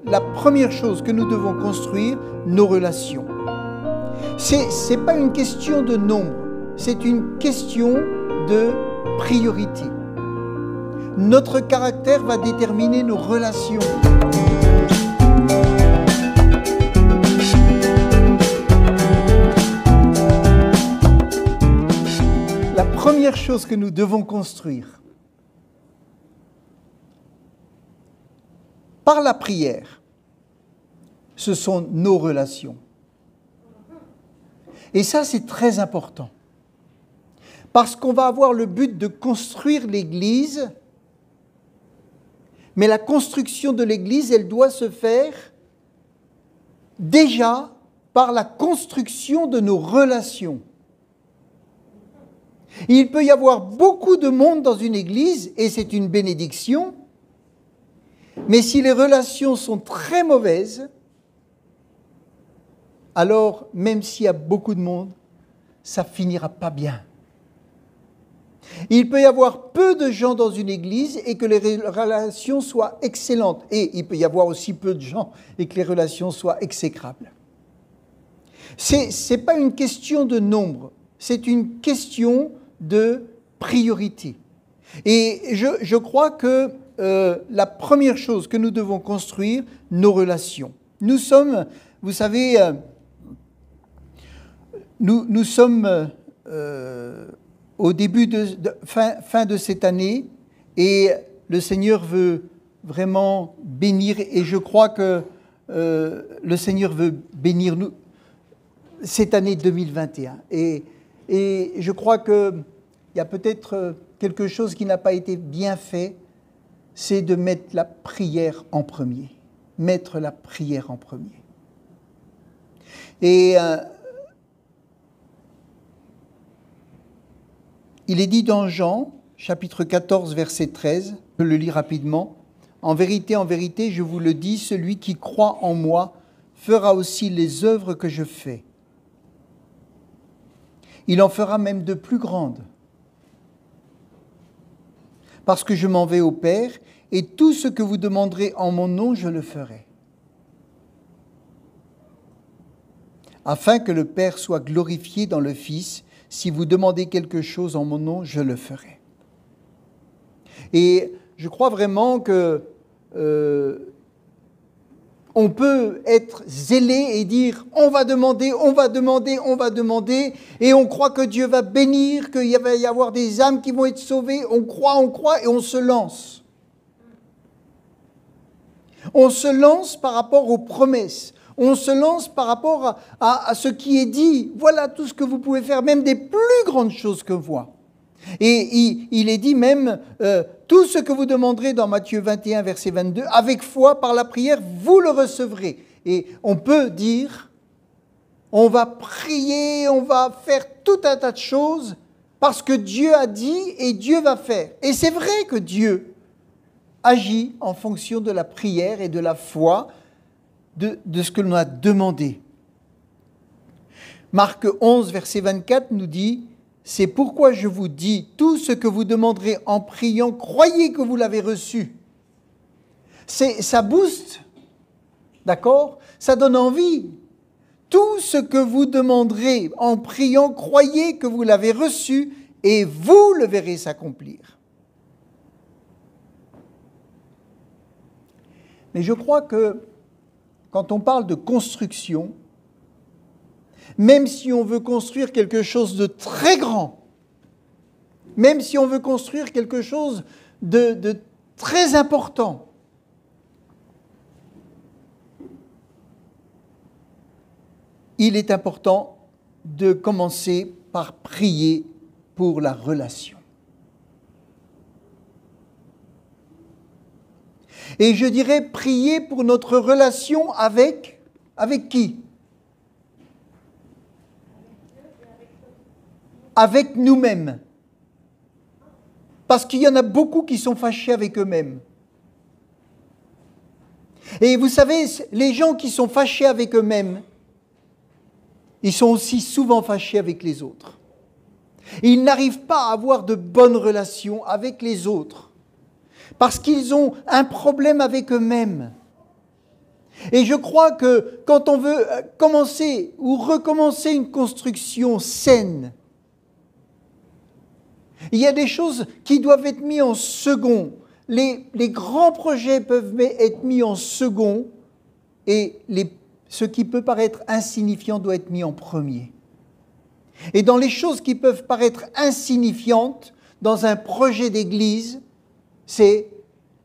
La première chose que nous devons construire, nos relations. C'est pas une question de nombre, c'est une question de priorité. Notre caractère va déterminer nos relations. La première chose que nous devons construire, par la prière, ce sont nos relations. Et ça, c'est très important. Parce qu'on va avoir le but de construire l'Église, mais la construction de l'Église, elle doit se faire déjà par la construction de nos relations. Il peut y avoir beaucoup de monde dans une Église, et c'est une bénédiction, mais si les relations sont très mauvaises, alors même s'il y a beaucoup de monde, ça finira pas bien. Il peut y avoir peu de gens dans une église et que les relations soient excellentes. Et il peut y avoir aussi peu de gens et que les relations soient exécrables. C'est pas une question de nombre, c'est une question de priorité. Et je crois que la première chose que nous devons construire, nos relations. Nous sommes, vous savez, nous sommes au début fin de cette année et le Seigneur veut vraiment bénir et je crois que le Seigneur veut bénir nous cette année 2021. Et je crois qu'il y a peut-être quelque chose qui n'a pas été bien fait, c'est de mettre la prière en premier. Mettre la prière en premier. Et il est dit dans Jean, chapitre 14, verset 13, je le lis rapidement. En vérité, je vous le dis, celui qui croit en moi fera aussi les œuvres que je fais. Il en fera même de plus grandes. Parce que je m'en vais au Père, et tout ce que vous demanderez en mon nom, je le ferai. Afin que le Père soit glorifié dans le Fils. Si vous demandez quelque chose en mon nom, je le ferai. Et je crois vraiment que on peut être zélé et dire on va demander, et on croit que Dieu va bénir, qu'il va y avoir des âmes qui vont être sauvées. On croit et on se lance. On se lance par rapport aux promesses. On se lance par rapport à ce qui est dit. Voilà tout ce que vous pouvez faire, même des plus grandes choses que moi. Et il est dit même, tout ce que vous demanderez dans Matthieu 21, verset 22, avec foi, par la prière, vous le recevrez. Et on peut dire, on va prier, on va faire tout un tas de choses, parce que Dieu a dit et Dieu va faire. Et c'est vrai que Dieu agit en fonction de la prière et de la foi, de ce que l'on a demandé. Marc 11, verset 24 nous dit « C'est pourquoi je vous dis, tout ce que vous demanderez en priant, croyez que vous l'avez reçu. » Ça booste, d'accord ? Ça donne envie. Tout ce que vous demanderez en priant, croyez que vous l'avez reçu et vous le verrez s'accomplir. Mais je crois que quand on parle de construction, même si on veut construire quelque chose de très grand, même si on veut construire quelque chose de très important, il est important de commencer par prier pour la relation. Et je dirais prier pour notre relation avec qui ? Avec nous-mêmes. Parce qu'il y en a beaucoup qui sont fâchés avec eux-mêmes. Et vous savez, les gens qui sont fâchés avec eux-mêmes, ils sont aussi souvent fâchés avec les autres. Ils n'arrivent pas à avoir de bonnes relations avec les autres. Parce qu'ils ont un problème avec eux-mêmes. Et je crois que quand on veut commencer ou recommencer une construction saine, il y a des choses qui doivent être mises en second. Les grands projets peuvent être mis en second et ce qui peut paraître insignifiant doit être mis en premier. Et dans les choses qui peuvent paraître insignifiantes dans un projet d'église, c'est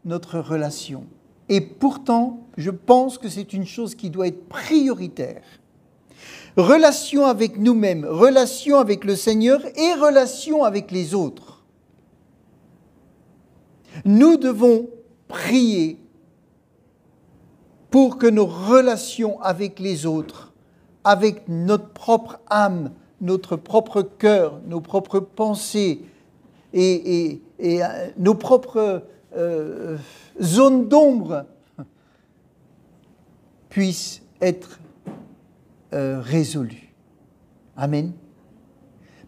notre relation. Et pourtant, je pense que c'est une chose qui doit être prioritaire. Relation avec nous-mêmes, relation avec le Seigneur et relation avec les autres. Nous devons prier pour que nos relations avec les autres, avec notre propre âme, notre propre cœur, nos propres pensées et nos propres zones d'ombre puissent être résolues. Amen.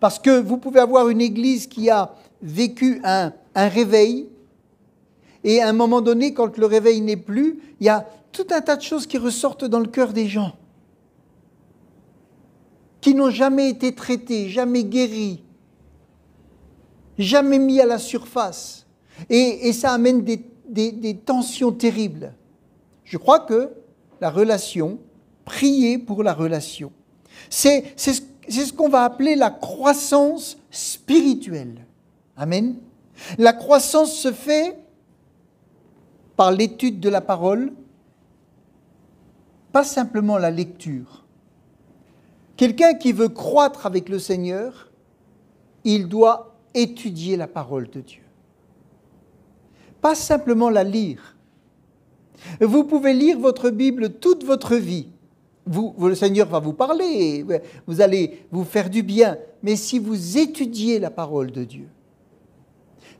Parce que vous pouvez avoir une église qui a vécu un réveil et à un moment donné, quand le réveil n'est plus, il y a tout un tas de choses qui ressortent dans le cœur des gens, qui n'ont jamais été traitées, jamais guéries, jamais mis à la surface. Et ça amène des tensions terribles. Je crois que la relation, prier pour la relation, c'est ce qu'on va appeler la croissance spirituelle. Amen. La croissance se fait par l'étude de la parole, pas simplement la lecture. Quelqu'un qui veut croître avec le Seigneur, il doit étudier la parole de Dieu. Pas simplement la lire. Vous pouvez lire votre Bible toute votre vie. Le Seigneur va vous parler, vous allez vous faire du bien. Mais si vous étudiez la parole de Dieu,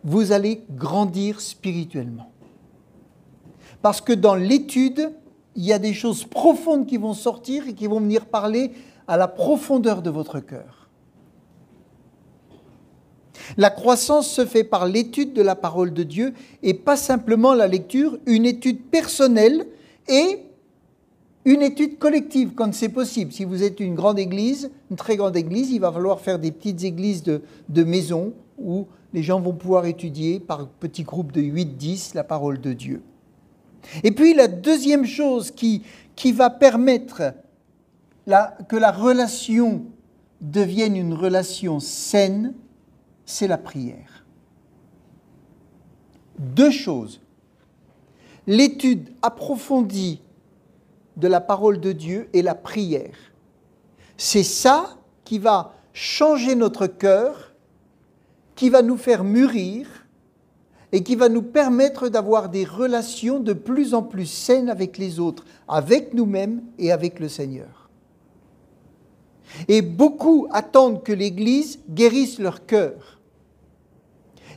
vous allez grandir spirituellement. Parce que dans l'étude, il y a des choses profondes qui vont sortir et qui vont venir parler à la profondeur de votre cœur. La croissance se fait par l'étude de la parole de Dieu et pas simplement la lecture, une étude personnelle et une étude collective quand c'est possible. Si vous êtes une grande église, une très grande église, il va falloir faire des petites églises de maison où les gens vont pouvoir étudier par petits groupes de 8-10 la parole de Dieu. Et puis la deuxième chose qui va permettre que la relation devienne une relation saine, c'est la prière. Deux choses. L'étude approfondie de la parole de Dieu et la prière. C'est ça qui va changer notre cœur, qui va nous faire mûrir et qui va nous permettre d'avoir des relations de plus en plus saines avec les autres, avec nous-mêmes et avec le Seigneur. Et beaucoup attendent que l'Église guérisse leur cœur.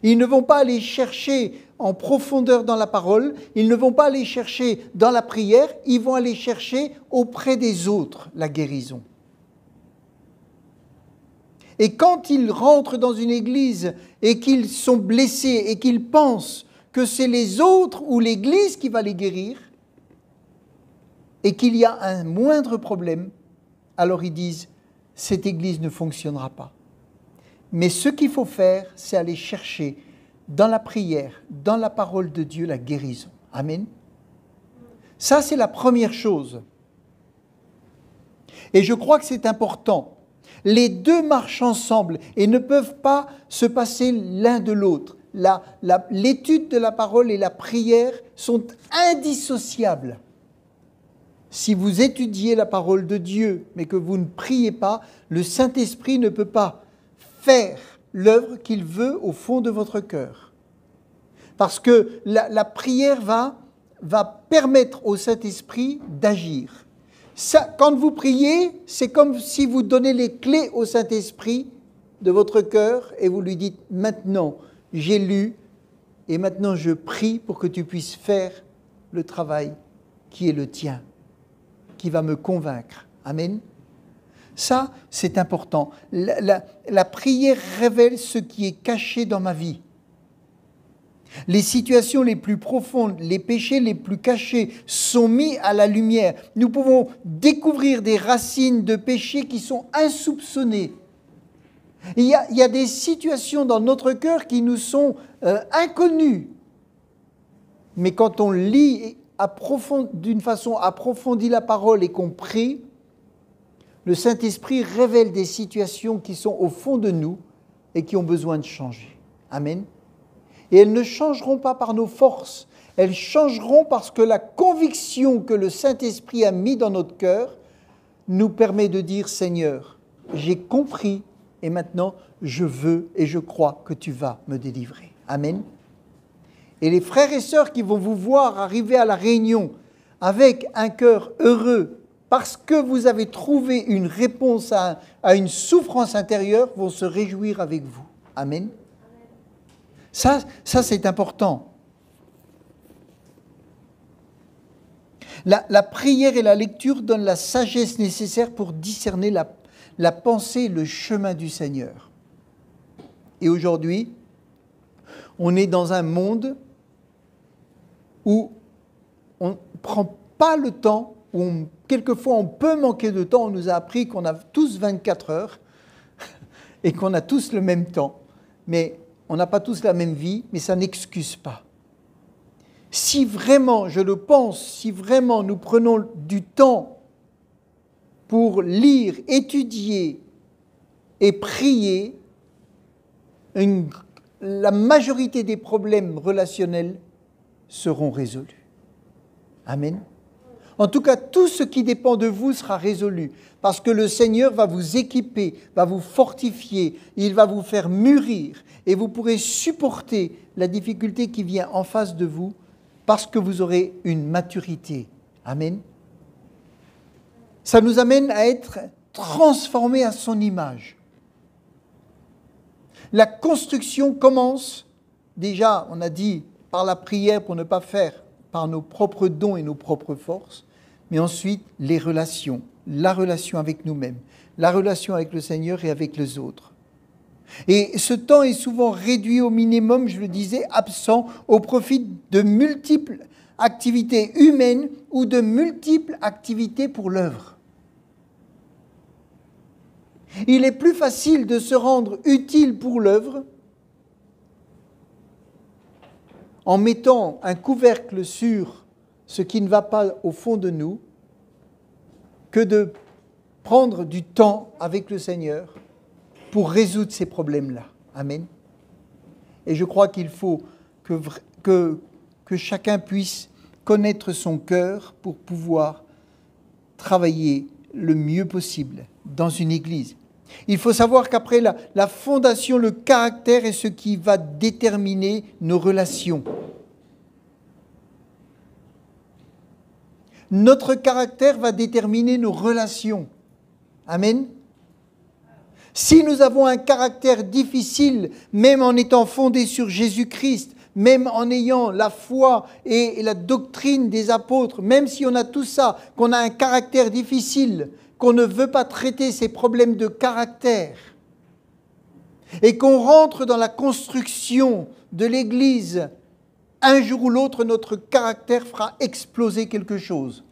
Ils ne vont pas aller chercher en profondeur dans la parole, ils ne vont pas aller chercher dans la prière, ils vont aller chercher auprès des autres la guérison. Et quand ils rentrent dans une église et qu'ils sont blessés et qu'ils pensent que c'est les autres ou l'église qui va les guérir et qu'il y a un moindre problème, alors ils disent « cette église ne fonctionnera pas ». Mais ce qu'il faut faire, c'est aller chercher dans la prière, dans la parole de Dieu, la guérison. Amen. Ça, c'est la première chose. Et je crois que c'est important. Les deux marchent ensemble et ne peuvent pas se passer l'un de l'autre. L'étude de la parole et la prière sont indissociables. Si vous étudiez la parole de Dieu, mais que vous ne priez pas, le Saint-Esprit ne peut pas faire l'œuvre qu'il veut au fond de votre cœur. Parce que la prière va permettre au Saint-Esprit d'agir. Ça, quand vous priez, c'est comme si vous donnez les clés au Saint-Esprit de votre cœur et vous lui dites « Maintenant, j'ai lu et maintenant je prie pour que tu puisses faire le travail qui est le tien, qui va me convaincre. » Amen. Ça, c'est important. La prière révèle ce qui est caché dans ma vie. Les situations les plus profondes, les péchés les plus cachés sont mis à la lumière. Nous pouvons découvrir des racines de péchés qui sont insoupçonnées. Il y a des situations dans notre cœur qui nous sont inconnues. Mais quand on lit d'une façon approfondie la parole et qu'on prie, le Saint-Esprit révèle des situations qui sont au fond de nous et qui ont besoin de changer. Amen. Et elles ne changeront pas par nos forces, elles changeront parce que la conviction que le Saint-Esprit a mis dans notre cœur nous permet de dire « Seigneur, j'ai compris et maintenant je veux et je crois que tu vas me délivrer. » Amen. Et les frères et sœurs qui vont vous voir arriver à la réunion avec un cœur heureux parce que vous avez trouvé une réponse à une souffrance intérieure vont se réjouir avec vous. Amen. Ça c'est important. La prière et la lecture donnent la sagesse nécessaire pour discerner la pensée et le chemin du Seigneur. Et aujourd'hui, on est dans un monde où on ne prend pas le temps, où quelquefois on peut manquer de temps. On nous a appris qu'on a tous 24 heures et qu'on a tous le même temps. Mais on n'a pas tous la même vie, mais ça n'excuse pas. Si vraiment, je le pense, si vraiment nous prenons du temps pour lire, étudier et prier, la majorité des problèmes relationnels seront résolus. Amen. En tout cas, tout ce qui dépend de vous sera résolu, parce que le Seigneur va vous équiper, va vous fortifier, il va vous faire mûrir, et vous pourrez supporter la difficulté qui vient en face de vous, parce que vous aurez une maturité. Amen. Ça nous amène à être transformés à son image. La construction commence, déjà, on a dit, par la prière pour ne pas faire par nos propres dons et nos propres forces, mais ensuite les relations, la relation avec nous-mêmes, la relation avec le Seigneur et avec les autres. Et ce temps est souvent réduit au minimum, je le disais, absent au profit de multiples activités humaines ou de multiples activités pour l'œuvre. Il est plus facile de se rendre utile pour l'œuvre en mettant un couvercle sur ce qui ne va pas au fond de nous que de prendre du temps avec le Seigneur pour résoudre ces problèmes-là. Amen. Et je crois qu'il faut que chacun puisse connaître son cœur pour pouvoir travailler le mieux possible dans une église. Il faut savoir qu'après la fondation, le caractère est ce qui va déterminer nos relations. Notre caractère va déterminer nos relations. Amen. Si nous avons un caractère difficile, même en étant fondé sur Jésus-Christ, même en ayant la foi et la doctrine des apôtres, même si on a tout ça, qu'on a un caractère difficile, qu'on ne veut pas traiter ces problèmes de caractère, et qu'on rentre dans la construction de l'Église, un jour ou l'autre, notre caractère fera exploser quelque chose.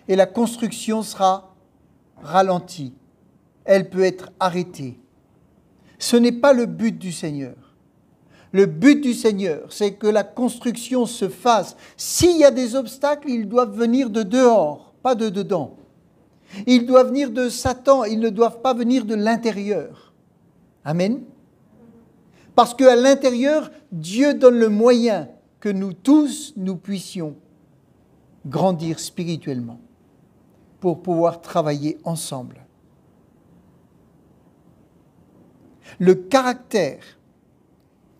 Et la construction sera ralentie. Elle peut être arrêtée. Ce n'est pas le but du Seigneur. Le but du Seigneur, c'est que la construction se fasse. S'il y a des obstacles, ils doivent venir de dehors, pas de dedans. Ils doivent venir de Satan, ils ne doivent pas venir de l'intérieur. Amen. Parce qu'à l'intérieur, Dieu donne le moyen que nous tous, nous puissions grandir spirituellement pour pouvoir travailler ensemble. Le caractère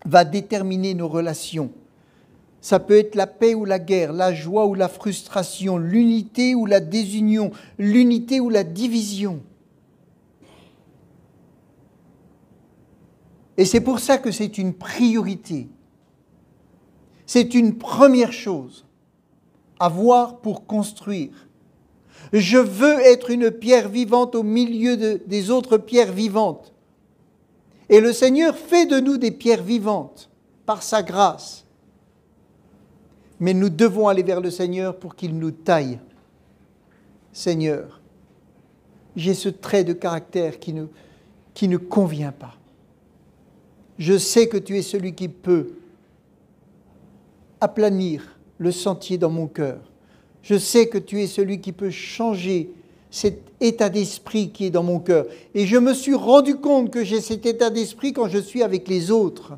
va déterminer nos relations. Ça peut être la paix ou la guerre, la joie ou la frustration, l'unité ou la désunion, l'unité ou la division. Et c'est pour ça que c'est une priorité. C'est une première chose à voir pour construire. Je veux être une pierre vivante au milieu des autres pierres vivantes. Et le Seigneur fait de nous des pierres vivantes par sa grâce. Mais nous devons aller vers le Seigneur pour qu'il nous taille. Seigneur, j'ai ce trait de caractère qui ne convient pas. Je sais que tu es celui qui peut aplanir le sentier dans mon cœur. Je sais que tu es celui qui peut changer cet état d'esprit qui est dans mon cœur. Et je me suis rendu compte que j'ai cet état d'esprit quand je suis avec les autres.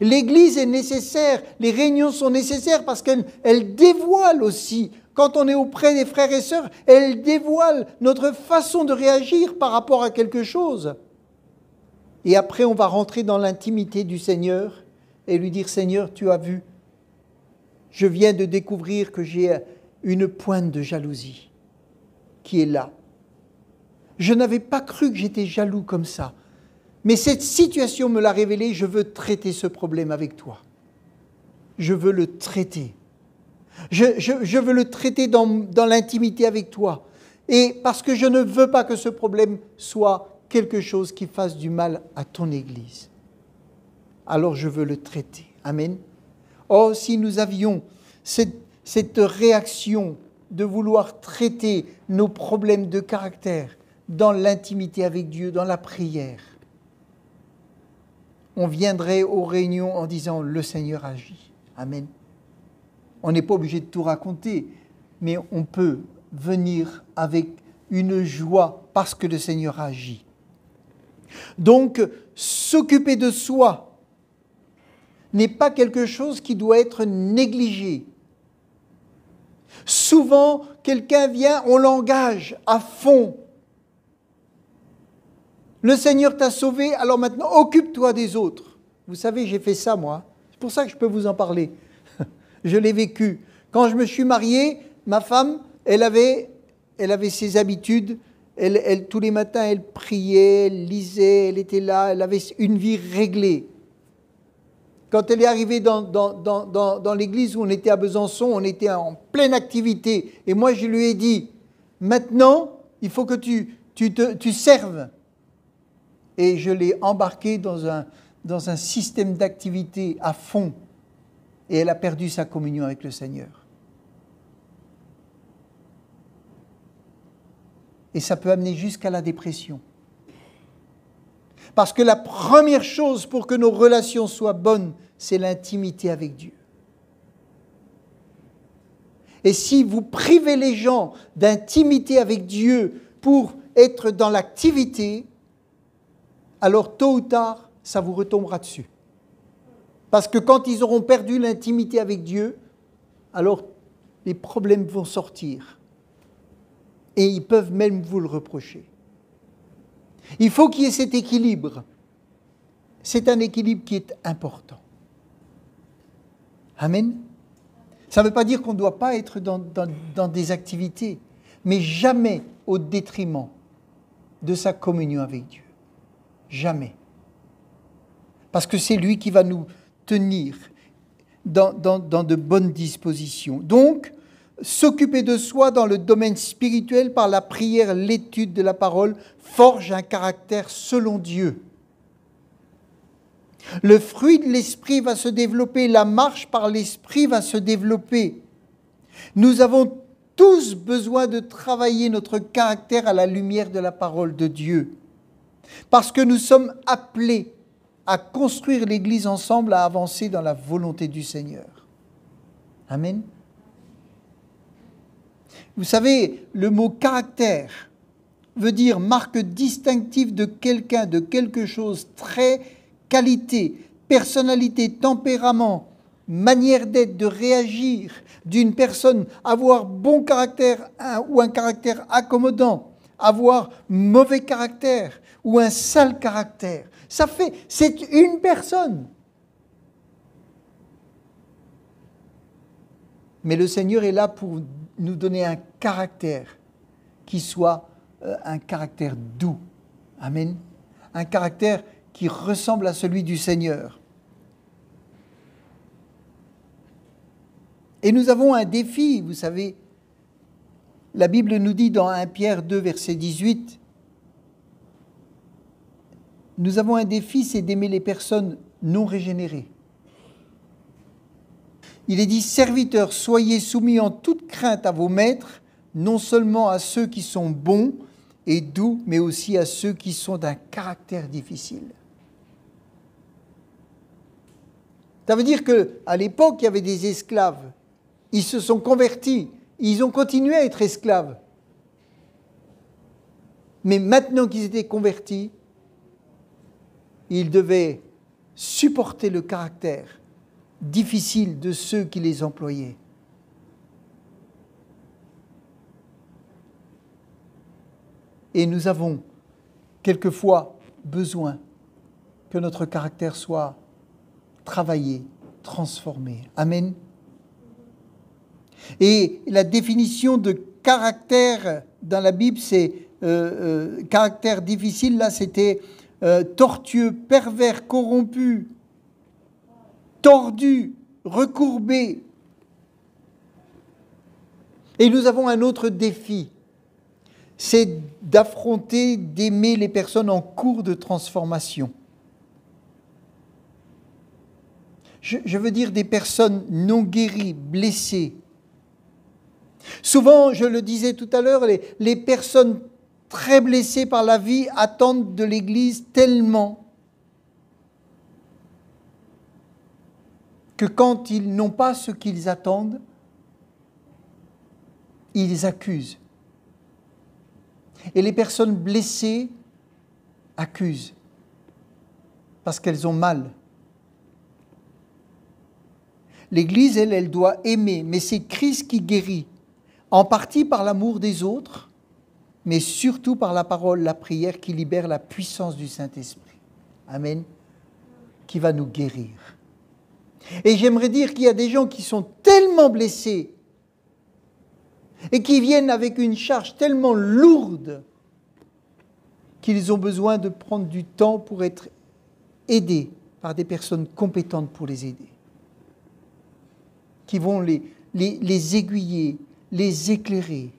L'Église est nécessaire, les réunions sont nécessaires parce qu'elles dévoilent aussi, quand on est auprès des frères et sœurs, elles dévoilent notre façon de réagir par rapport à quelque chose. Et après, on va rentrer dans l'intimité du Seigneur et lui dire, Seigneur, tu as vu, je viens de découvrir que j'ai une pointe de jalousie qui est là. Je n'avais pas cru que j'étais jaloux comme ça. Mais cette situation me l'a révélé, je veux traiter ce problème avec toi. Je veux le traiter. Je veux le traiter dans l'intimité avec toi. Et parce que je ne veux pas que ce problème soit quelque chose qui fasse du mal à ton Église. Alors je veux le traiter. Amen. Oh, si nous avions cette réaction de vouloir traiter nos problèmes de caractère dans l'intimité avec Dieu, dans la prière, on viendrait aux réunions en disant « Le Seigneur agit ». Amen. On n'est pas obligé de tout raconter, mais on peut venir avec une joie parce que le Seigneur agit. Donc, s'occuper de soi n'est pas quelque chose qui doit être négligé. Souvent, quelqu'un vient, on l'engage à fond. Le Seigneur t'a sauvé, alors maintenant, occupe-toi des autres. Vous savez, j'ai fait ça, moi. C'est pour ça que je peux vous en parler. Je l'ai vécu. Quand je me suis marié, ma femme, elle avait ses habitudes. Tous les matins, elle priait, elle lisait, elle était là, elle avait une vie réglée. Quand elle est arrivée dans l'église où on était à Besançon, on était en pleine activité. Et moi, je lui ai dit, maintenant, il faut que tu serves. Et je l'ai embarquée dans un système d'activité à fond. Et elle a perdu sa communion avec le Seigneur. Et ça peut amener jusqu'à la dépression. Parce que la première chose pour que nos relations soient bonnes, c'est l'intimité avec Dieu. Et si vous privez les gens d'intimité avec Dieu pour être dans l'activité, alors tôt ou tard, ça vous retombera dessus. Parce que quand ils auront perdu l'intimité avec Dieu, alors les problèmes vont sortir. Et ils peuvent même vous le reprocher. Il faut qu'il y ait cet équilibre. C'est un équilibre qui est important. Amen. Ça ne veut pas dire qu'on ne doit pas être dans des activités, mais jamais au détriment de sa communion avec Dieu. Jamais. Parce que c'est lui qui va nous tenir dans de bonnes dispositions. Donc, s'occuper de soi dans le domaine spirituel par la prière, l'étude de la parole, forge un caractère selon Dieu. Le fruit de l'esprit va se développer, la marche par l'esprit va se développer. Nous avons tous besoin de travailler notre caractère à la lumière de la parole de Dieu. Parce que nous sommes appelés à construire l'Église ensemble, à avancer dans la volonté du Seigneur. Amen. Vous savez, le mot caractère veut dire marque distinctive de quelqu'un, de quelque chose, trait, qualité, personnalité, tempérament, manière d'être, de réagir d'une personne, avoir bon caractère ou un caractère accommodant, avoir mauvais caractère ou un sale caractère. C'est une personne. Mais le Seigneur est là pour nous donner un caractère qui soit un caractère doux. Amen. Un caractère qui ressemble à celui du Seigneur. Et nous avons un défi, vous savez. La Bible nous dit dans 1 Pierre 2, verset 18, nous avons un défi, c'est d'aimer les personnes non régénérées. Il est dit, serviteurs, soyez soumis en toute crainte à vos maîtres, non seulement à ceux qui sont bons et doux, mais aussi à ceux qui sont d'un caractère difficile. Ça veut dire qu'à l'époque, il y avait des esclaves. Ils se sont convertis. Ils ont continué à être esclaves. Mais maintenant qu'ils étaient convertis, ils devaient supporter le caractère difficile de ceux qui les employaient. Et nous avons quelquefois besoin que notre caractère soit travaillé, transformé. Amen. Et la définition de caractère dans la Bible, c'est caractère difficile, là c'était tortueux, pervers, corrompu, tordu, recourbé. Et nous avons un autre défi, c'est d'affronter, d'aimer les personnes en cours de transformation. Je veux dire des personnes non guéries, blessées. Souvent, je le disais tout à l'heure, les personnes très blessées par la vie attendent de l'Église tellement que quand ils n'ont pas ce qu'ils attendent, ils accusent. Et les personnes blessées accusent parce qu'elles ont mal. L'Église, elle doit aimer, mais c'est Christ qui guérit, en partie par l'amour des autres, mais surtout par la parole, la prière qui libère la puissance du Saint-Esprit. Amen. Qui va nous guérir. Et j'aimerais dire qu'il y a des gens qui sont tellement blessés et qui viennent avec une charge tellement lourde qu'ils ont besoin de prendre du temps pour être aidés par des personnes compétentes pour les aider, qui vont les aiguiller, les éclairer.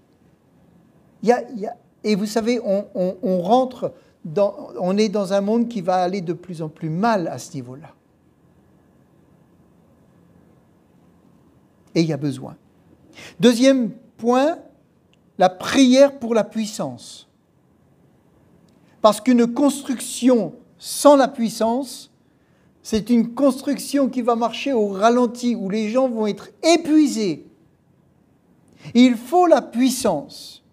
Et vous savez, on est dans un monde qui va aller de plus en plus mal à ce niveau-là. Et il y a besoin. Deuxième point, la prière pour la puissance. Parce qu'une construction sans la puissance, c'est une construction qui va marcher au ralenti, où les gens vont être épuisés. Il faut la puissance.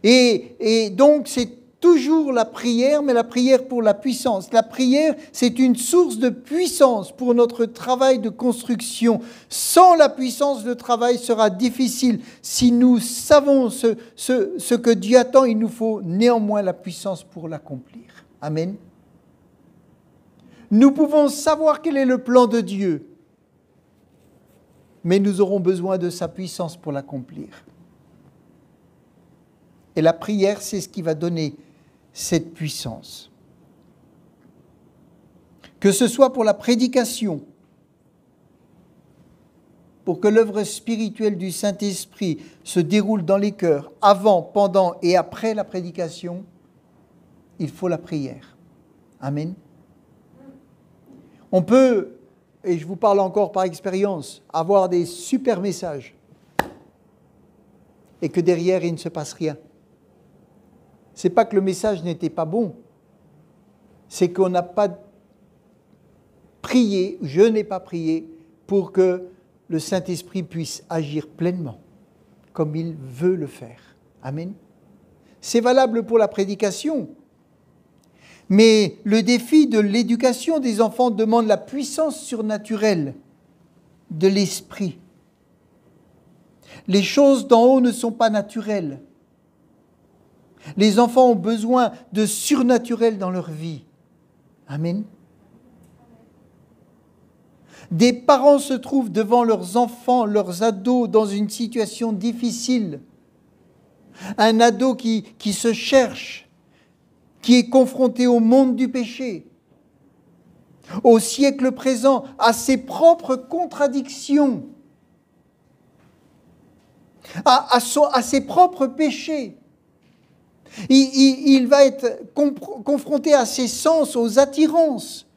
Et donc, c'est toujours la prière, mais la prière pour la puissance. La prière, c'est une source de puissance pour notre travail de construction. Sans la puissance, le travail sera difficile. Si nous savons ce que Dieu attend, il nous faut néanmoins la puissance pour l'accomplir. Amen. Nous pouvons savoir quel est le plan de Dieu, mais nous aurons besoin de sa puissance pour l'accomplir. Et la prière, c'est ce qui va donner cette puissance. Que ce soit pour la prédication, pour que l'œuvre spirituelle du Saint-Esprit se déroule dans les cœurs, avant, pendant et après la prédication, il faut la prière. Amen. On peut, et je vous parle encore par expérience, avoir des super messages et que derrière, il ne se passe rien. Ce n'est pas que le message n'était pas bon, c'est qu'on n'a pas prié, je n'ai pas prié pour que le Saint-Esprit puisse agir pleinement, comme il veut le faire. Amen. C'est valable pour la prédication, mais le défi de l'éducation des enfants demande la puissance surnaturelle de l'esprit. Les choses d'en haut ne sont pas naturelles. Les enfants ont besoin de surnaturel dans leur vie. Amen. Des parents se trouvent devant leurs enfants, leurs ados, dans une situation difficile. Un ado qui se cherche, qui est confronté au monde du péché, au siècle présent, à ses propres contradictions, à ses propres péchés. Il va être confronté à ses sens, aux attirances.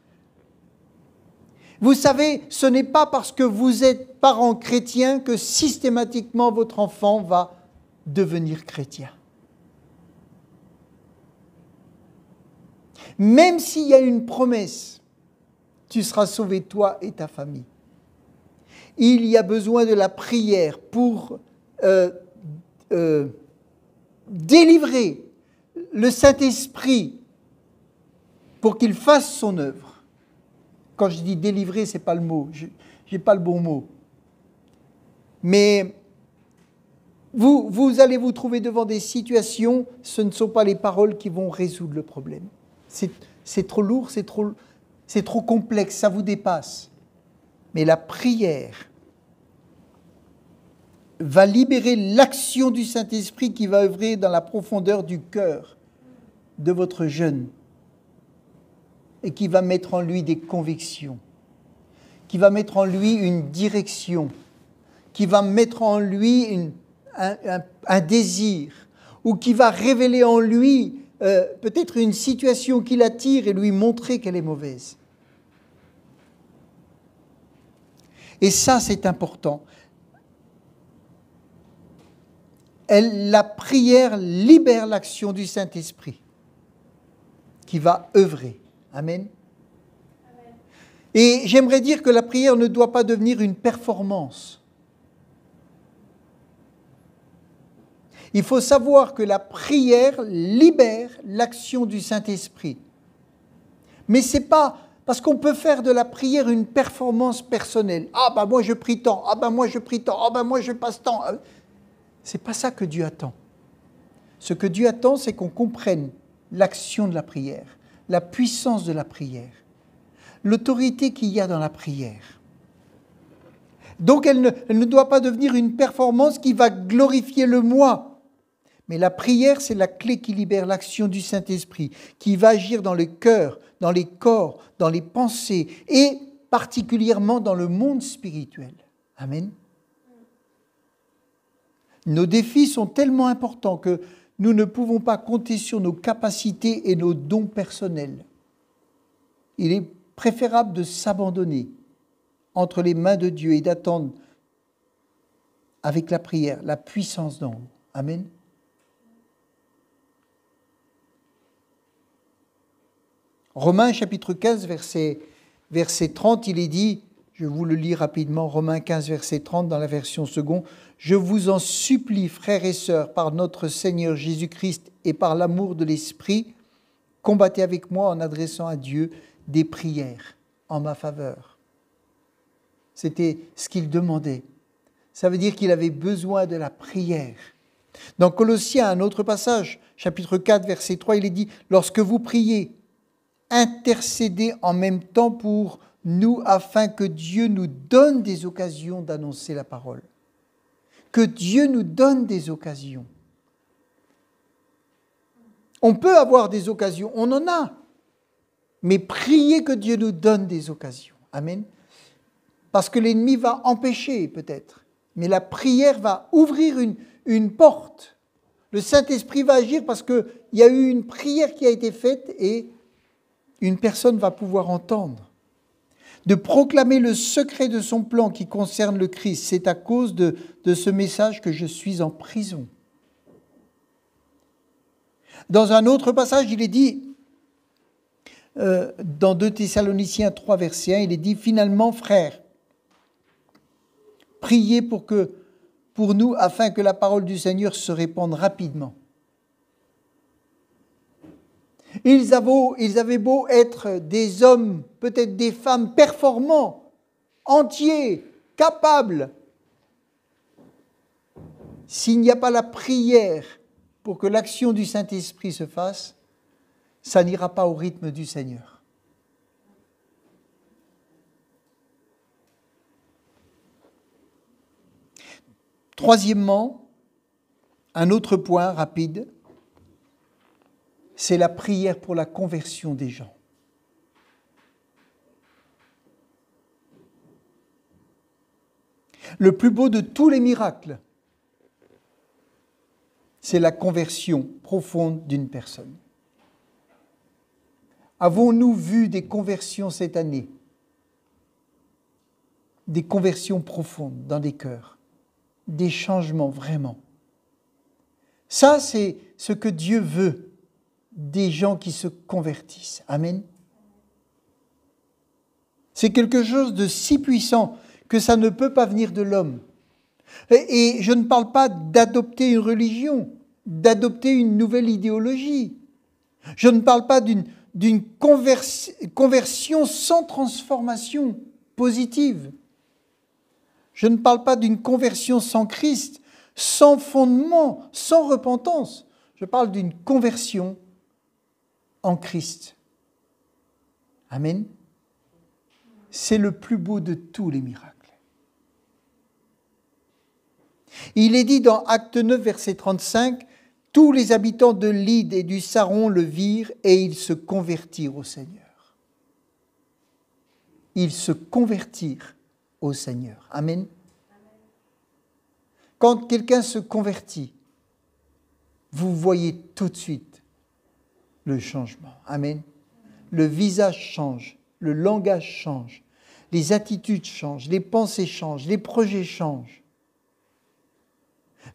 Vous savez, ce n'est pas parce que vous êtes parent chrétien que systématiquement votre enfant va devenir chrétien. Même s'il y a une promesse, tu seras sauvé toi et ta famille. Il y a besoin de la prière pour délivrer le Saint-Esprit pour qu'il fasse son œuvre. Quand je dis délivrer, ce n'est pas le mot, je n'ai pas le bon mot. Mais vous allez vous trouver devant des situations, ce ne sont pas les paroles qui vont résoudre le problème. C'est trop lourd, c'est trop complexe, ça vous dépasse. Mais la prière va libérer l'action du Saint-Esprit qui va œuvrer dans la profondeur du cœur de votre jeune et qui va mettre en lui des convictions, qui va mettre en lui une direction, qui va mettre en lui un désir, ou qui va révéler en lui peut-être une situation qui l'attire et lui montrer qu'elle est mauvaise. Et ça, c'est important. La prière libère l'action du Saint-Esprit qui va œuvrer. Amen. Amen. Et j'aimerais dire que la prière ne doit pas devenir une performance. Il faut savoir que la prière libère l'action du Saint-Esprit. Mais ce n'est pas parce qu'on peut faire de la prière une performance personnelle. Ah ben moi je prie tant, ah ben moi je prie tant, ah ben moi je passe tant. Ce n'est pas ça que Dieu attend. Ce que Dieu attend, c'est qu'on comprenne l'action de la prière, la puissance de la prière, l'autorité qu'il y a dans la prière. Donc elle ne doit pas devenir une performance qui va glorifier le moi. Mais la prière, c'est la clé qui libère l'action du Saint-Esprit, qui va agir dans le cœur, dans les corps, dans les pensées et particulièrement dans le monde spirituel. Amen. Nos défis sont tellement importants que nous ne pouvons pas compter sur nos capacités et nos dons personnels. Il est préférable de s'abandonner entre les mains de Dieu et d'attendre avec la prière la puissance d'en haut. Amen. Romains chapitre 15, verset 30, il est dit, je vous le lis rapidement, Romains 15, verset 30 dans la version seconde, « Je vous en supplie, frères et sœurs, par notre Seigneur Jésus-Christ et par l'amour de l'Esprit, combattez avec moi en adressant à Dieu des prières en ma faveur. » C'était ce qu'il demandait. Ça veut dire qu'il avait besoin de la prière. Dans Colossiens, un autre passage, chapitre 4, verset 3, il est dit, « Lorsque vous priez, intercédez en même temps pour nous afin que Dieu nous donne des occasions d'annoncer la parole. » Que Dieu nous donne des occasions. On peut avoir des occasions, on en a. Mais priez que Dieu nous donne des occasions. Amen. Parce que l'ennemi va empêcher peut-être. Mais la prière va ouvrir une porte. Le Saint-Esprit va agir parce qu'il y a eu une prière qui a été faite et une personne va pouvoir entendre. De proclamer le secret de son plan qui concerne le Christ. C'est à cause de ce message que je suis en prison. Dans un autre passage, il est dit, dans 2 Thessaloniciens 3, verset 1, il est dit, « Finalement, frères, priez pour nous afin que la parole du Seigneur se répande rapidement. » Ils avaient beau être des hommes, peut-être des femmes performants, entiers, capables. S'il n'y a pas la prière pour que l'action du Saint-Esprit se fasse, ça n'ira pas au rythme du Seigneur. Troisièmement, un autre point rapide, c'est la prière pour la conversion des gens. Le plus beau de tous les miracles, c'est la conversion profonde d'une personne. Avons-nous vu des conversions cette année? Des conversions profondes dans des cœurs, des changements vraiment. Ça, c'est ce que Dieu veut, des gens qui se convertissent. Amen. C'est quelque chose de si puissant que ça ne peut pas venir de l'homme. Et je ne parle pas d'adopter une religion, d'adopter une nouvelle idéologie. Je ne parle pas d'une conversion sans transformation positive. Je ne parle pas d'une conversion sans Christ, sans fondement, sans repentance. Je parle d'une conversion en Christ. Amen. C'est le plus beau de tous les miracles. Il est dit dans Acte 9, verset 35, « Tous les habitants de Lyde et du Saron le virent et ils se convertirent au Seigneur. » Ils se convertirent au Seigneur. Amen. Quand quelqu'un se convertit, vous voyez tout de suite le changement. Amen. Le visage change, le langage change, les attitudes changent, les pensées changent, les projets changent.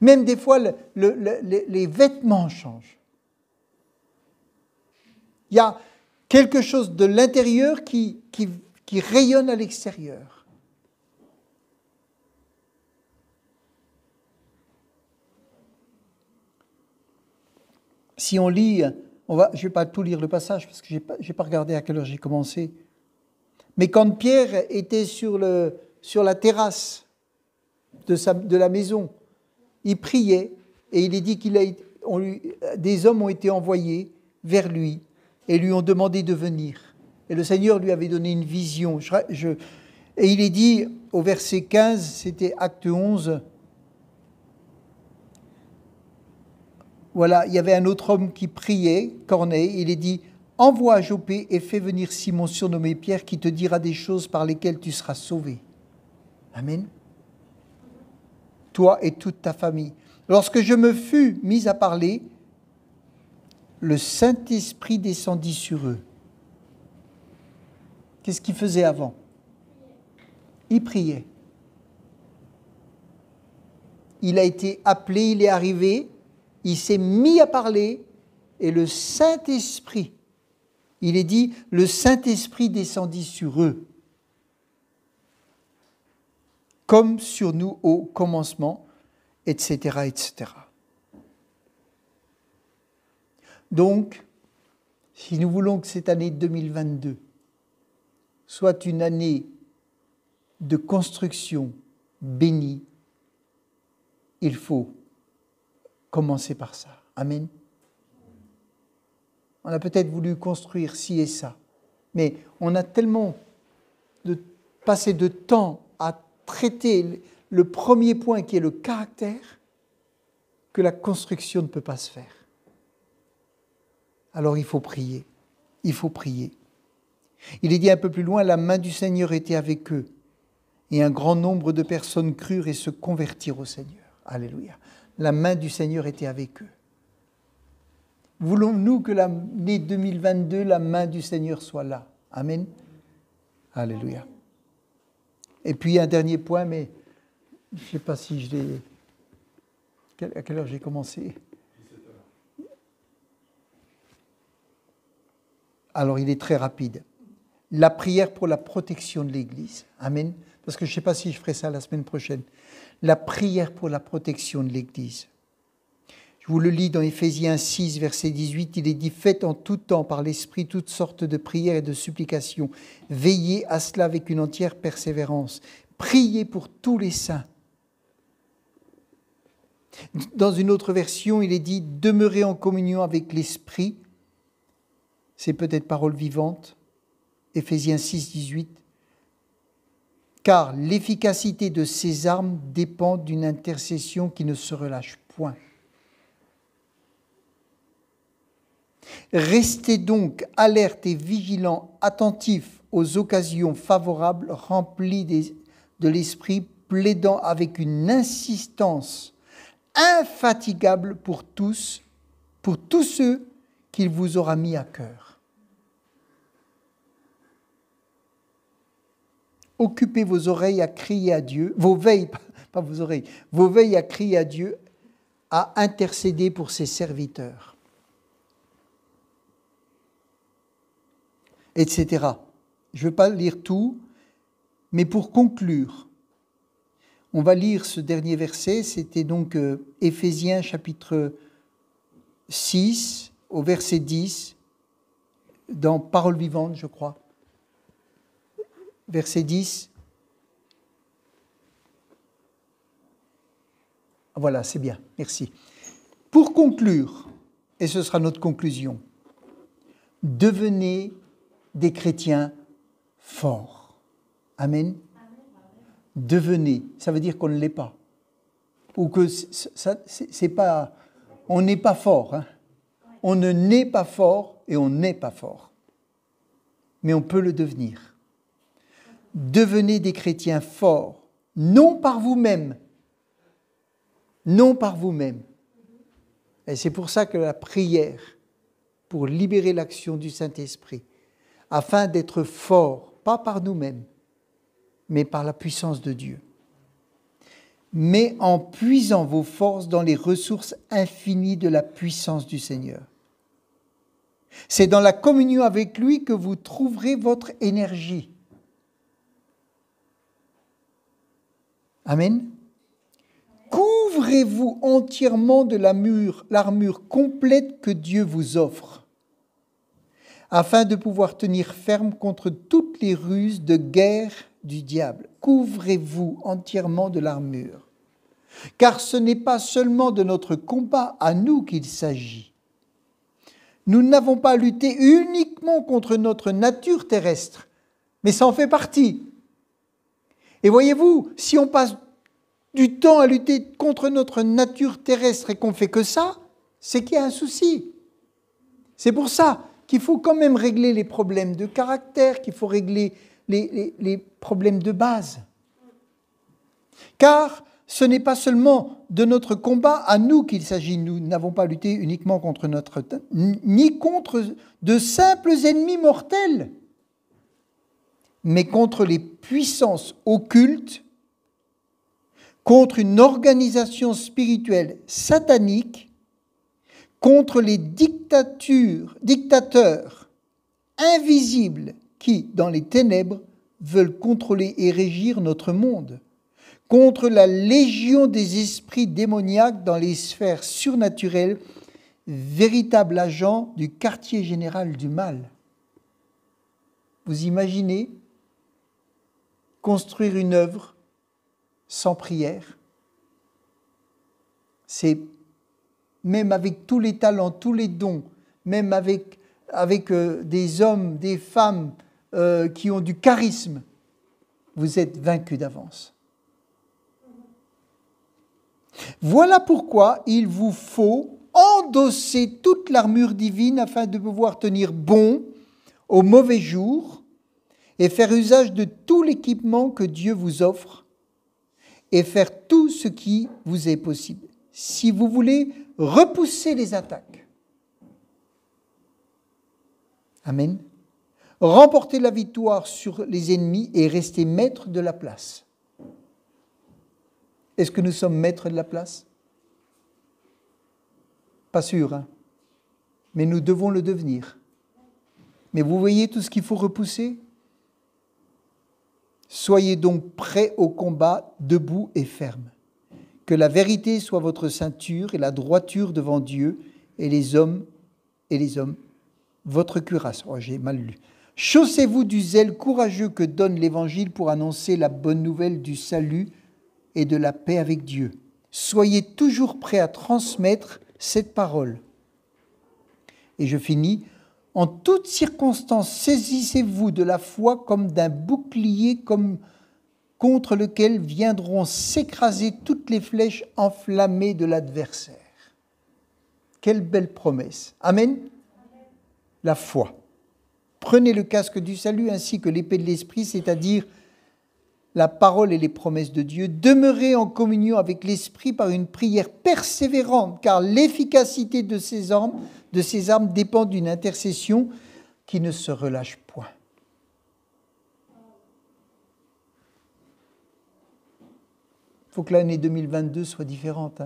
Même des fois, les vêtements changent. Il y a quelque chose de l'intérieur qui rayonne à l'extérieur. Si on lit, je ne vais pas tout lire le passage parce que je n'ai pas regardé à quelle heure j'ai commencé. Mais quand Pierre était sur la terrasse de la maison, il priait et il est dit des hommes ont été envoyés vers lui et lui ont demandé de venir. Et le Seigneur lui avait donné une vision. Et il est dit au verset 15, c'était Acte 11, voilà, il y avait un autre homme qui priait, Corneille, il est dit « Envoie à Joppé et fais venir Simon surnommé Pierre qui te dira des choses par lesquelles tu seras sauvé. » Amen. Toi et toute ta famille. Lorsque je me fus mis à parler, le Saint-Esprit descendit sur eux. Qu'est-ce qu'il faisait avant? Il priait. Il a été appelé, il est arrivé, il s'est mis à parler et le Saint-Esprit, il est dit, le Saint-Esprit descendit sur eux. Comme sur nous au commencement, etc., etc. Donc, si nous voulons que cette année 2022 soit une année de construction bénie, il faut commencer par ça. Amen. On a peut-être voulu construire ci et ça, mais on a tellement passé de temps à traiter le premier point qui est le caractère que la construction ne peut pas se faire. Alors il faut prier. Il faut prier. Il est dit un peu plus loin, la main du Seigneur était avec eux et un grand nombre de personnes crurent et se convertirent au Seigneur. Alléluia. La main du Seigneur était avec eux. Voulons-nous que l'année 2022, la main du Seigneur soit là? Amen. Alléluia. Et puis un dernier point, mais je ne sais pas si je l'ai... À quelle heure j'ai commencé? Alors il est très rapide. La prière pour la protection de l'Église. Amen. Parce que je ne sais pas si je ferai ça la semaine prochaine. La prière pour la protection de l'Église. Je vous le lis dans Éphésiens 6, verset 18. Il est dit « Faites en tout temps par l'Esprit toutes sortes de prières et de supplications. Veillez à cela avec une entière persévérance. Priez pour tous les saints. » Dans une autre version, il est dit « Demeurez en communion avec l'Esprit. » C'est peut-être parole vivante. Éphésiens 6, 18. Car l'efficacité de ces armes dépend d'une intercession qui ne se relâche point. Restez donc alertes et vigilants, attentifs aux occasions favorables, remplis de l'esprit, plaidant avec une insistance infatigable pour tous ceux qu'il vous aura mis à cœur. Occupez vos oreilles à crier à Dieu, vos veilles, pas vos oreilles, vos veilles à crier à Dieu, à intercéder pour ses serviteurs, etc. Je ne vais pas lire tout, mais pour conclure, on va lire ce dernier verset, c'était donc Éphésiens chapitre 6, au verset 10, dans Parole vivante, je crois. Verset 10. Voilà, c'est bien, merci. Pour conclure, et ce sera notre conclusion, devenez des chrétiens forts. Amen. Devenez, ça veut dire qu'on ne l'est pas. Ou que c'est pas, on n'est pas fort. Hein. On ne naît pas fort et on n'est pas fort. Mais on peut le devenir. Devenez des chrétiens forts, non par vous-même. Non par vous-même. Et c'est pour ça que la prière, pour libérer l'action du Saint-Esprit, afin d'être forts, pas par nous-mêmes, mais par la puissance de Dieu. Mais en puisant vos forces dans les ressources infinies de la puissance du Seigneur. C'est dans la communion avec lui que vous trouverez votre énergie. Amen. Couvrez-vous entièrement de l'armure complète que Dieu vous offre, afin de pouvoir tenir ferme contre toutes les ruses de guerre du diable. Couvrez-vous entièrement de l'armure. Car ce n'est pas seulement de notre combat à nous qu'il s'agit. Nous n'avons pas à lutter uniquement contre notre nature terrestre, mais ça en fait partie. Et voyez-vous, si on passe du temps à lutter contre notre nature terrestre et qu'on ne fait que ça, c'est qu'il y a un souci. C'est pour ça qu'il faut quand même régler les problèmes de caractère, qu'il faut régler les problèmes de base. Car ce n'est pas seulement de notre combat à nous qu'il s'agit. Nous n'avons pas lutté uniquement contre ni contre de simples ennemis mortels, mais contre les puissances occultes, contre une organisation spirituelle satanique, contre les dictateurs invisibles qui, dans les ténèbres, veulent contrôler et régir notre monde, contre la légion des esprits démoniaques dans les sphères surnaturelles, véritables agents du quartier général du mal. Vous imaginez construire une œuvre sans prière? C'est même avec tous les talents, tous les dons, même avec des hommes, des femmes qui ont du charisme, vous êtes vaincus d'avance. Voilà pourquoi il vous faut endosser toute l'armure divine afin de pouvoir tenir bon au mauvais jour et faire usage de tout l'équipement que Dieu vous offre et faire tout ce qui vous est possible. Si vous voulez repousser les attaques. Amen. Remporter la victoire sur les ennemis et rester maître de la place. Est-ce que nous sommes maîtres de la place? Pas sûr, hein? Mais nous devons le devenir. Mais vous voyez tout ce qu'il faut repousser? Soyez donc prêts au combat, debout et ferme. Que la vérité soit votre ceinture et la droiture devant Dieu et les hommes, votre cuirasse. Oh, j'ai mal lu. Chaussez-vous du zèle courageux que donne l'Évangile pour annoncer la bonne nouvelle du salut et de la paix avec Dieu. Soyez toujours prêts à transmettre cette parole. Et je finis. En toutes circonstances, saisissez-vous de la foi comme d'un bouclier contre lequel viendront s'écraser toutes les flèches enflammées de l'adversaire. Quelle belle promesse. Amen. La foi. Prenez le casque du salut ainsi que l'épée de l'esprit, c'est-à-dire la parole et les promesses de Dieu, demeurez en communion avec l'Esprit par une prière persévérante, car l'efficacité de ces armes dépend d'une intercession qui ne se relâche point. Il faut que l'année 2022 soit différente.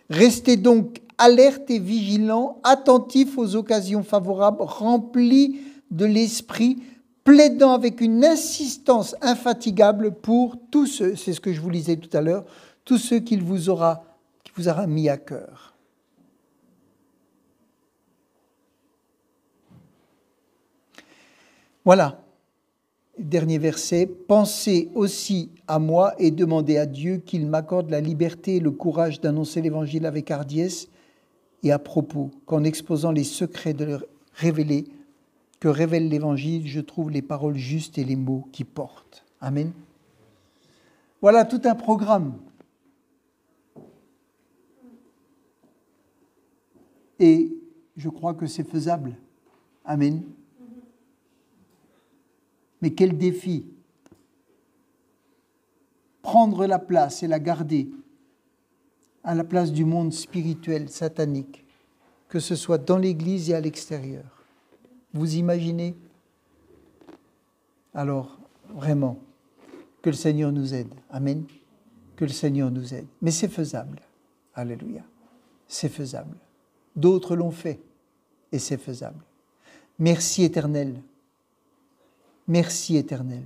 Restez donc alertes et vigilants, attentifs aux occasions favorables, remplis de l'Esprit, plaidant avec une insistance infatigable pour tous ceux, c'est ce que je vous lisais tout à l'heure, tous ceux qu'il vous aura mis à cœur. Voilà, dernier verset. Pensez aussi à moi et demandez à Dieu qu'il m'accorde la liberté et le courage d'annoncer l'Évangile avec hardiesse et à propos, qu'en exposant les secrets que révèle l'Évangile, je trouve les paroles justes et les mots qui portent. Amen. Voilà tout un programme. Et je crois que c'est faisable. Amen. Mais quel défi! Prendre la place et la garder à la place du monde spirituel, satanique, que ce soit dans l'Église et à l'extérieur. Vous imaginez? Alors, vraiment, que le Seigneur nous aide. Amen. Que le Seigneur nous aide. Mais c'est faisable. Alléluia. C'est faisable. D'autres l'ont fait et c'est faisable. Merci Éternel. Merci Éternel.